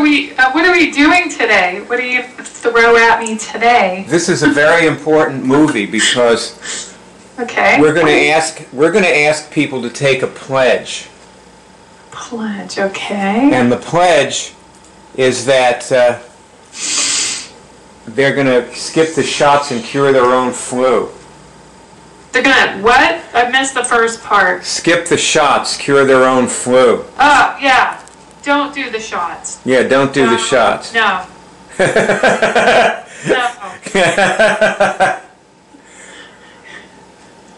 What are we doing today? What do you throw at me today? This is a very important movie because Okay. we're going to ask people to take a pledge. Pledge. Okay. And the pledge is that they're going to skip the shots and cure their own flu. They're gonna what? I missed the first part. Skip the shots, cure their own flu. Oh yeah. Don't do the shots. Yeah, don't do the shots. No. No.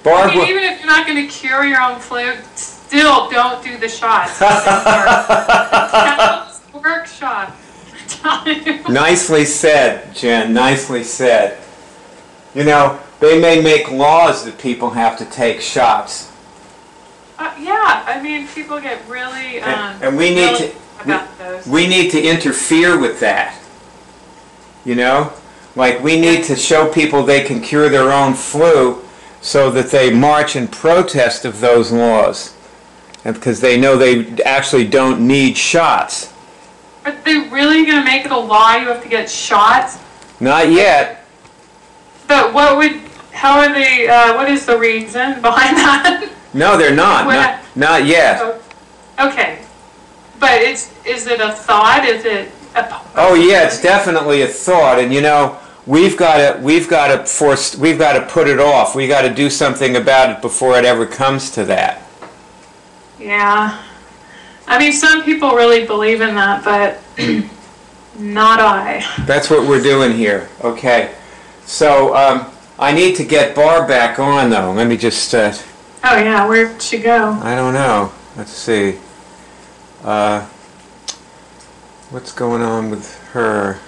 Barb, I mean, even if you're not going to cure your own flu, still don't do the shots. Workshop. nicely said, Jen. Nicely said. You know, they may make laws that people have to take shots. Yeah, I mean, people get really and we need really to about those. we need to interfere with that. You know, like we need to show people they can cure their own flu, so that they march in protest of those laws, and because they know they actually don't need shots. Are they really going to make it a law you have to get shots? Not yet. But what would? How are they? What is the reason behind that? No, they're not. Not yet. Okay, but is it a thought? Is it a? Oh yeah, it's definitely a thought, and you know we've got to put it off. We got to do something about it before it ever comes to that. Yeah, I mean some people really believe in that, but not I. That's what we're doing here. Okay, so I need to get Barb back on though. Let me just. Oh yeah, where'd she go? I don't know. Let's see. What's going on with her?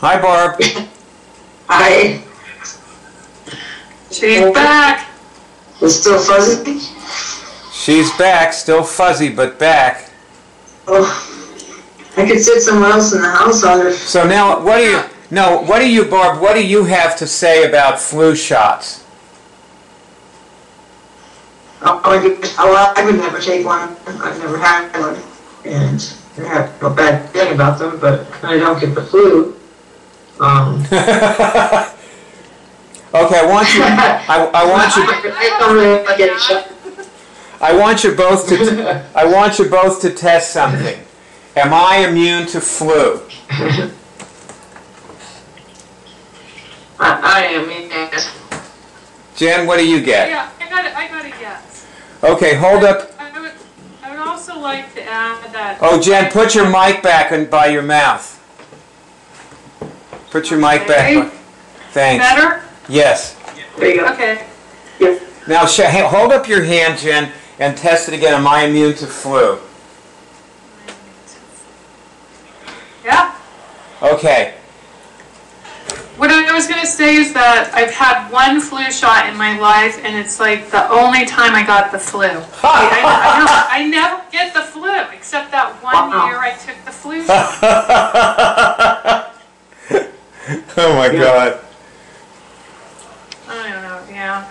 Hi, Barb. Hi. She's back. It's still fuzzy? She's back, still fuzzy, but back. Oh, I could sit somewhere else in the house on her. So now, Barb, what do you have to say about flu shots? I would never take one. I've never had one. And I have no bad feeling about them, but I don't get the flu. Okay, I want you. I want you both to. I want you both to test something. Am I immune to flu? I am, yes. Jen, what do you get? Yeah, I got a yes. Okay, hold up. I would also like to add that. Oh, Jen, put your mic back by your mouth. Put your mic back. Thanks. Better? Yes. There you go. Okay. Yes. Now, hold up your hand, Jen, and test it again. Am I immune to flu? Yeah. Okay. What I was going to say is that I've had one flu shot in my life, and it's like the only time I got the flu. I never get the flu, except that one year I took the flu shot. Oh my God. I don't know, yeah.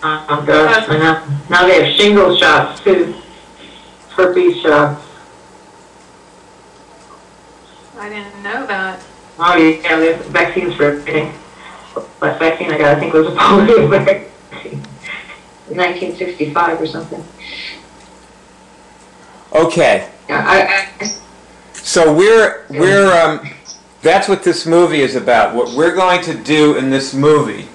Oh, gosh, I know. Now they have shingle shots, too. Herpes shots. I didn't know that. Oh, yeah, they have vaccines for everything. Last vaccine I got, I think, was a polio vaccine. 1965 or something. Okay. Yeah, So that's what this movie is about. What we're going to do in this movie,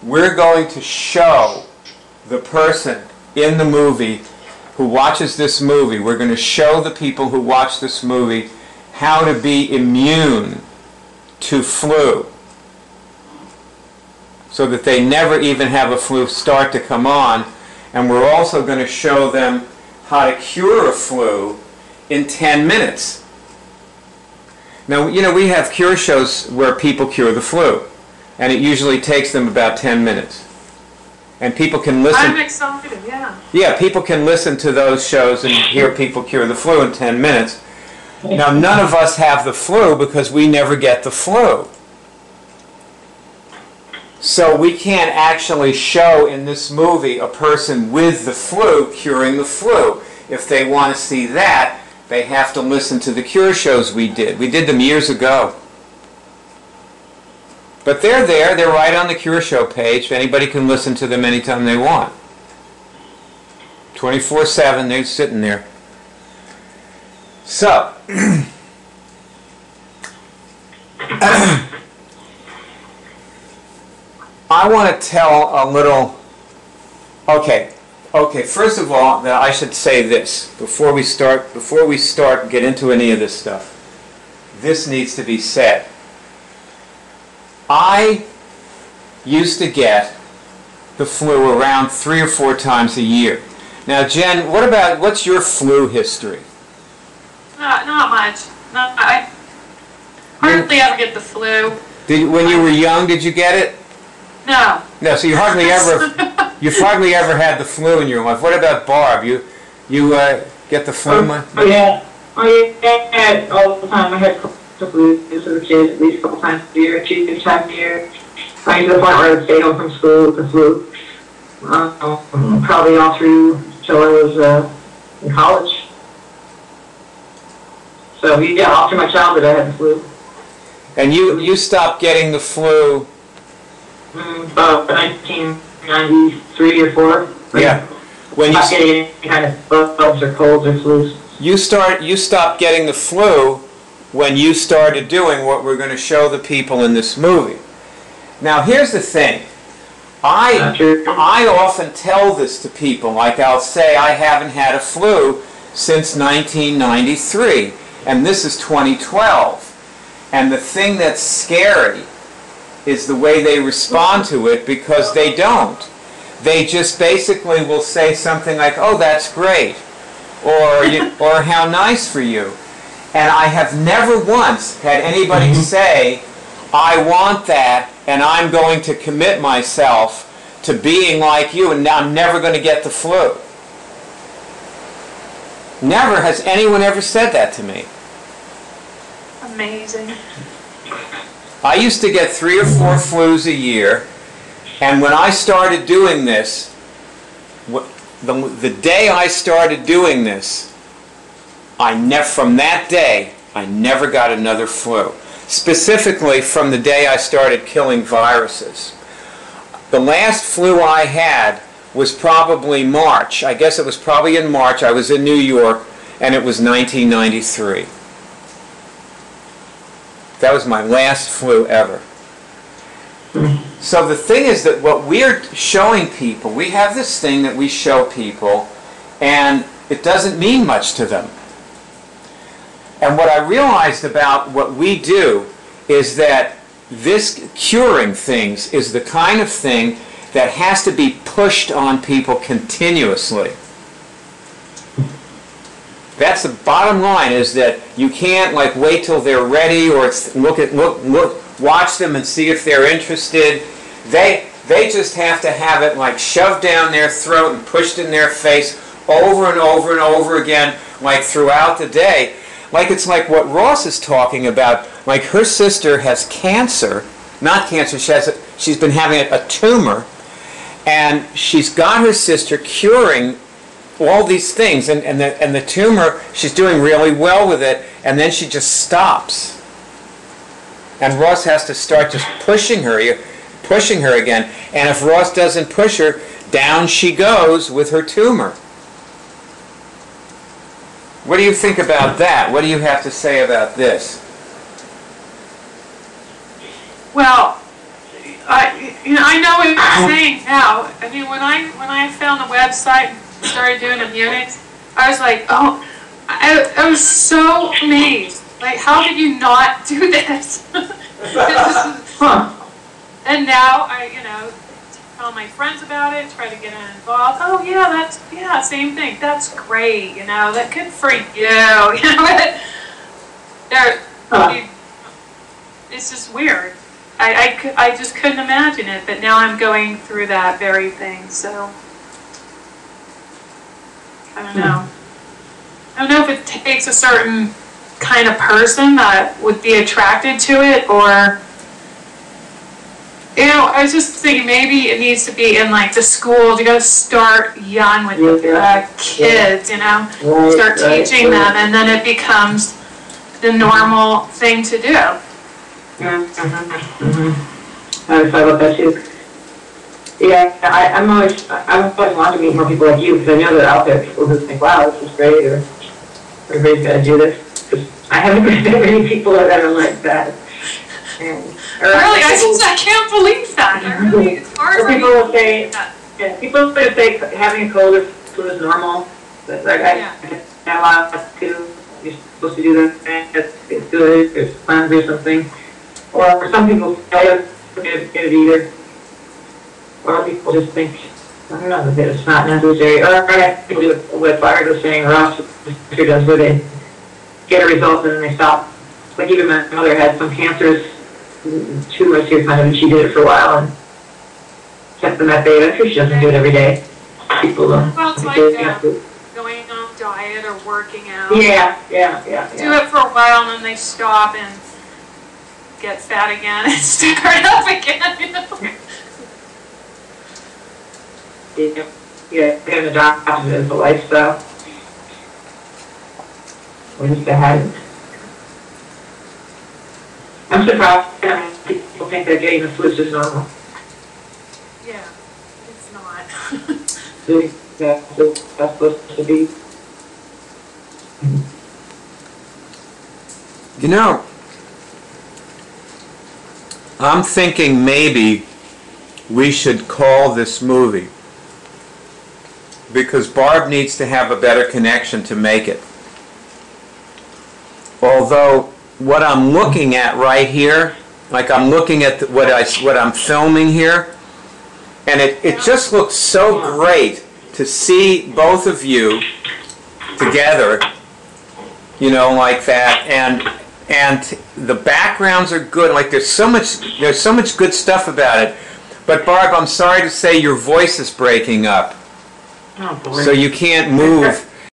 we're going to show the person in the movie who watches this movie, we're going to show the people who watch this movie how to be immune to flu, so that they never even have a flu start to come on. And we're also going to show them how to cure a flu in 10 minutes. Now, you know, we have cure shows where people cure the flu, and it usually takes them about 10 minutes. And people can listen. I'm excited, yeah. Yeah, people can listen to those shows and hear people cure the flu in 10 minutes. Now, none of us have the flu because we never get the flu. So we can't actually show in this movie a person with the flu curing the flu. If they want to see that, they have to listen to the cure shows we did. We did them years ago. But they're there. They're right on the Cure Show page. Anybody can listen to them anytime they want. 24/7, they're sitting there. So, I want to tell a little... Okay, first of all, I should say this. Before we start and get into any of this stuff, this needs to be said. I used to get the flu around 3 or 4 times a year. Now, Jen, what's your flu history? Not much. I hardly ever get the flu. When you were young, did you get it? No. No, so you hardly ever had the flu in your life. What about Barb? You get the flu? Yeah. I had all the time. I had the flu as a kid at least a couple times a year, 2 times a year. I to the point where I would stay home from school with the flu. Probably all through till I was in college. So yeah, all through my childhood I had the flu. And you stopped getting the flu? About 1993 or 4. Yeah. When you getting any kind of bugs or colds or flus. You stopped getting the flu when you started doing what we're going to show the people in this movie. Now, here's the thing. I often tell this to people, like I'll say I haven't had a flu since 1993, and this is 2012. And the thing that's scary is the way they respond to it, because they don't. They just basically will say something like, "Oh, that's great," or "How nice for you." And I have never once had anybody say, "I want that, and I'm going to commit myself to being like you, and now I'm never going to get the flu." Never has anyone ever said that to me. Amazing. I used to get 3 or 4 flus a year, and when I started doing this, the day I started doing this, from that day, I never got another flu. Specifically from the day I started killing viruses. The last flu I had was probably March. I guess it was probably in March. I was in New York, and it was 1993. That was my last flu ever. So the thing is that what we're showing people, we have this thing that we show people, and it doesn't mean much to them. And what I realized about what we do is that this curing things is the kind of thing that has to be pushed on people continuously. That's the bottom line, is that you can't like wait till they're ready or watch them and see if they're interested. They just have to have it like shoved down their throat and pushed in their face over and over and over again, like throughout the day. Like it's like what Ross is talking about. Like her sister has cancer, not cancer. She's been having a tumor, and she's got her sister curing all these things, and the tumor, she's doing really well with it, and then she just stops. And Ross has to start just pushing her again. And if Ross doesn't push her, down she goes with her tumor. What do you think about that? What do you have to say about this? Well, I know what you're saying now. I mean, when I found the website and started doing immunics, I was like, oh, I was so amazed. Like, how did you not do this? And now I, tell my friends about it, try to get involved. Oh yeah, same thing. That's great. That good for you. it's just weird. I just couldn't imagine it, but now I'm going through that very thing, so I don't know. I don't know if it takes a certain kind of person that would be attracted to it, or, you know, I was just thinking maybe it needs to be in like the schools. You got to start young with the kids, you know, start teaching them, and then it becomes the normal thing to do. I always thought about that too. Yeah, I'm always wanting to meet more people like you, because I know that out there people who think, wow, this is great, or everybody's got to do this. I haven't met many people that are like that. And, really, I can't believe that. It's hard for people will say, people will say having a cold or flu is normal. But like, I have a lot too. You're supposed to do that. It's good. It's fun or something. Or some people say get it either. Or people just think, I don't know, that it's not necessary. Or people do what Barbara was saying, or else who does where they get a result and then they stop. Like even my mother had some cancerous tumors here kind of, and she did it for a while and kept them at bay. I'm sure she doesn't do it every day. People don't. Well, it's like going on a diet or working out. Yeah. Do it for a while and then they stop and get fat again and start up again. You know? Yeah, getting adopted as a lifestyle. Or just a habit. I'm surprised people think that getting the flu is normal. Yeah, it's not. That's supposed to be. You know, I'm thinking maybe we should call this movie, because Barb needs to have a better connection to make it. Although what I'm looking at right here, like I'm looking at what I'm filming here, and it just looks so great to see both of you together, you know, like that, and the backgrounds are good. Like there's so much good stuff about it. But Barb, I'm sorry to say your voice is breaking up. Oh, boy. So you can't move